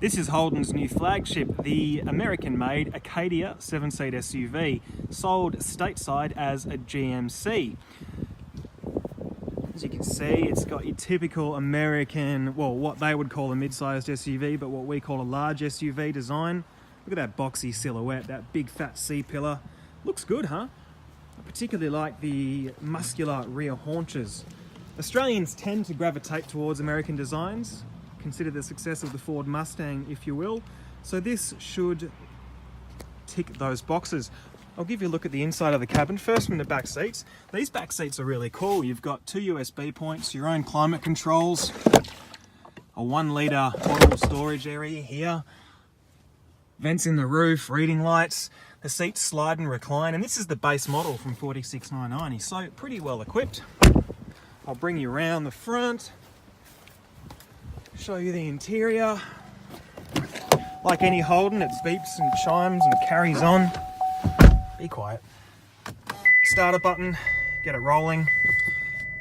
This is Holden's new flagship, the American-made Acadia 7-seat SUV, sold stateside as a GMC. As you can see, it's got your typical American, well, what they would call a mid-sized SUV, but what we call a large SUV design. Look at that boxy silhouette, that big fat C-pillar. Looks good, huh? I particularly like the muscular rear haunches. Australians tend to gravitate towards American designs. Consider the success of the Ford Mustang, if you will. So this should tick those boxes. I'll give you a look at the inside of the cabin. First from the back seats. These back seats are really cool. You've got 2 USB points, your own climate controls, a 1-litre bottle storage area here, vents in the roof, reading lights. The seats slide and recline, and this is the base model from $46,990, so pretty well equipped. I'll bring you around the front, show you the interior. Like any Holden, it beeps and chimes and carries on. Be quiet. Starter button, get it rolling.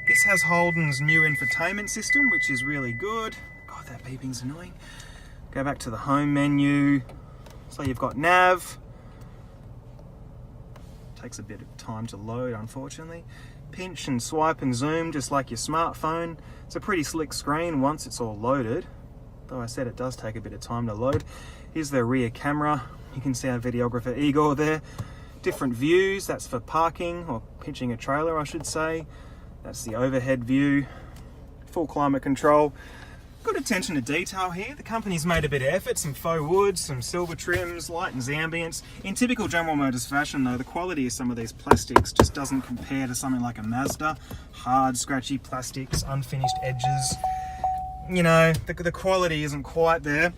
This has Holden's new infotainment system, which is really good. God, that beeping's annoying. Go back to the home menu. So you've got nav. Takes a bit of time to load, unfortunately. Pinch and swipe and zoom, just like your smartphone. It's a pretty slick screen once it's all loaded, though I said it does take a bit of time to load. Here's the rear camera. You can see our videographer Igor there. Different views, that's for parking, or pitching a trailer, I should say. That's the overhead view. Full climate control. Good attention to detail here. The company's made a bit of effort, some faux wood, some silver trims, lightens the ambience. In typical General Motors fashion though, the quality of some of these plastics just doesn't compare to something like a Mazda. Hard, scratchy plastics, unfinished edges. You know, the quality isn't quite there.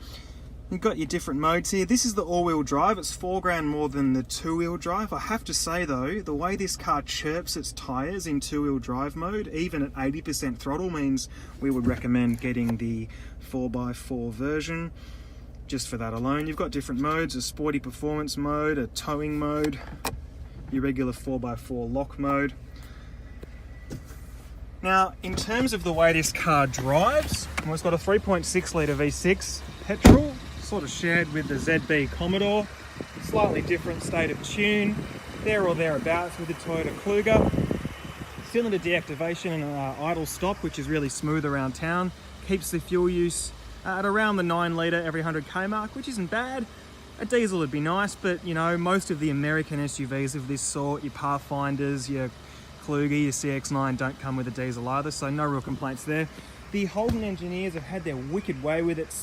You've got your different modes here. This is the all-wheel drive. It's $4,000 more than the two-wheel drive. I have to say though, the way this car chirps its tyres in two-wheel drive mode, even at 80% throttle, means we would recommend getting the 4x4 version just for that alone. You've got different modes, a sporty performance mode, a towing mode, your regular 4x4 lock mode. Now, in terms of the way this car drives, well, it's got a 3.6 litre V6 petrol, sort of shared with the ZB Commodore. Slightly different state of tune, there or thereabouts with the Toyota Kluger. Cylinder deactivation and idle stop, which is really smooth around town. Keeps the fuel use at around the 9 litre every 100k mark, which isn't bad. A diesel would be nice, but you know, most of the American SUVs of this sort, your Pathfinders, your Kluger, your CX-9 don't come with a diesel either, so no real complaints there. The Holden engineers have had their wicked way with it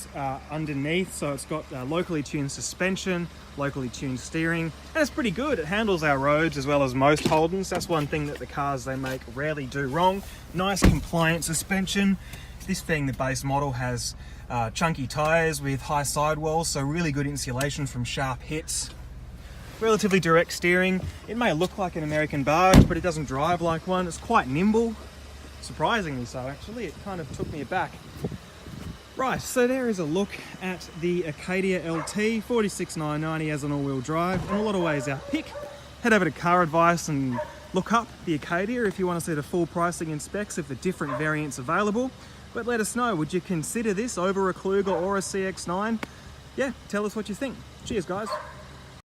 underneath, so it's got locally tuned suspension, locally tuned steering, and it's pretty good. It handles our roads as well as most Holdens. That's one thing that the cars they make rarely do wrong. Nice compliant suspension. This being the base model has chunky tyres with high sidewalls, so really good insulation from sharp hits. Relatively direct steering. It may look like an American barge, but it doesn't drive like one. It's quite nimble. Surprisingly so, actually. It kind of took me aback. Right, so there is a look at the Acadia LT, $46,990 as an all-wheel drive. In a lot of ways our pick. Head over to Car Advice and look up the Acadia if you want to see the full pricing and specs of the different variants available. But let us know, would you consider this over a Kluger or a CX-9? Yeah, tell us what you think. Cheers, guys.